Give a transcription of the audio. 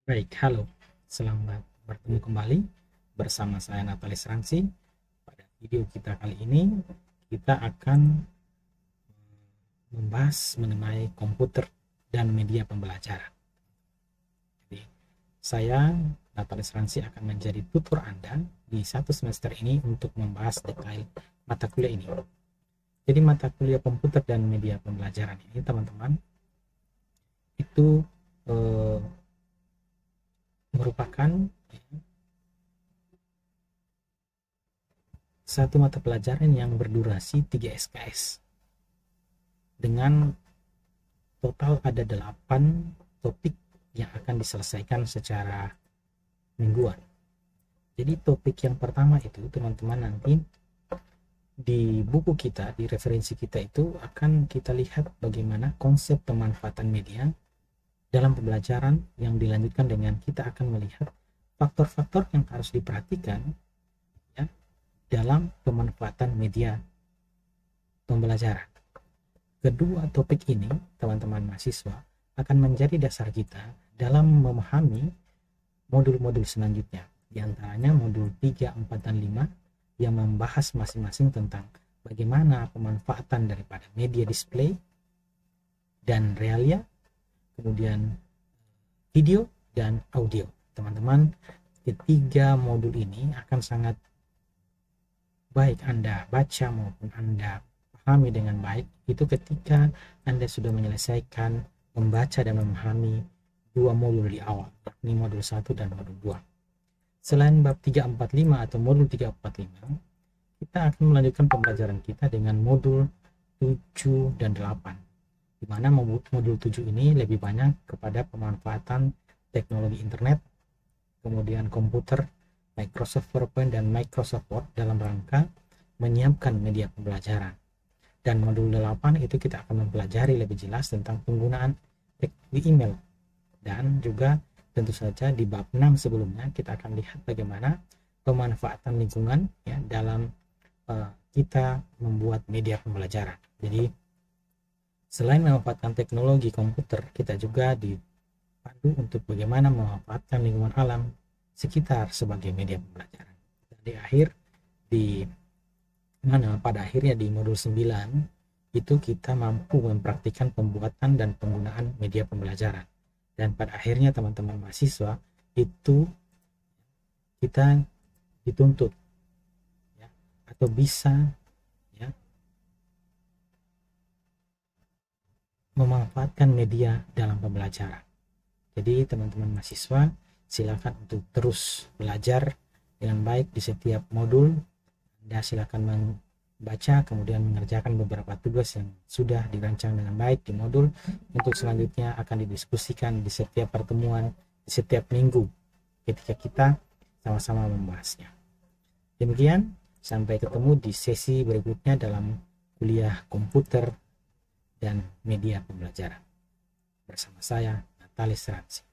Baik, halo. Selamat bertemu kembali bersama saya Natalis Rangsi. Pada video kita kali ini, kita akan membahas mengenai komputer dan media pembelajaran. Jadi, saya Natalis Rangsi akan menjadi tutor Anda di satu semester ini untuk membahas detail mata kuliah ini. Jadi, mata kuliah komputer dan media pembelajaran ini, teman-teman, itu merupakan satu mata pelajaran yang berdurasi 3 SKS dengan total ada 8 topik yang akan diselesaikan secara mingguan. Jadi topik yang pertama itu teman-teman nanti di buku kita, di referensi kita itu akan kita lihat bagaimana konsep pemanfaatan media dalam pembelajaran, yang dilanjutkan dengan kita akan melihat faktor-faktor yang harus diperhatikan ya, dalam pemanfaatan media pembelajaran. Kedua topik ini, teman-teman mahasiswa, akan menjadi dasar kita dalam memahami modul-modul selanjutnya, di antaranya modul 3, 4, dan 5 yang membahas masing-masing tentang bagaimana pemanfaatan daripada media display dan realia, kemudian video dan audio. Teman-teman, ketiga modul ini akan sangat baik Anda baca maupun Anda pahami dengan baik itu ketika Anda sudah menyelesaikan membaca dan memahami dua modul di awal, yakni modul 1 dan modul 2. Selain bab 345 atau modul 345, kita akan melanjutkan pembelajaran kita dengan modul 7 dan 8. Di mana modul 7 ini lebih banyak kepada pemanfaatan teknologi internet, kemudian komputer, Microsoft PowerPoint, dan Microsoft Word dalam rangka menyiapkan media pembelajaran. Dan modul 8 itu kita akan mempelajari lebih jelas tentang penggunaan teknologi email. Dan juga tentu saja di bab 6 sebelumnya kita akan lihat bagaimana pemanfaatan lingkungan ya dalam kita membuat media pembelajaran. Jadi selain memanfaatkan teknologi komputer, kita juga dipandu untuk bagaimana memanfaatkan lingkungan alam sekitar sebagai media pembelajaran. Dan pada akhirnya di modul 9 itu kita mampu mempraktikkan pembuatan dan penggunaan media pembelajaran. Dan pada akhirnya teman-teman mahasiswa itu kita dituntut ya, atau bisa ya, memanfaatkan media dalam pembelajaran. Jadi teman-teman mahasiswa silakan untuk terus belajar dengan baik di setiap modul. Anda silakan membaca kemudian mengerjakan beberapa tugas yang sudah dirancang dengan baik di modul, untuk selanjutnya akan didiskusikan di setiap pertemuan, di setiap minggu ketika kita sama-sama membahasnya. Demikian, sampai ketemu di sesi berikutnya dalam kuliah komputer dan media pembelajaran bersama saya Natalis Rangsi.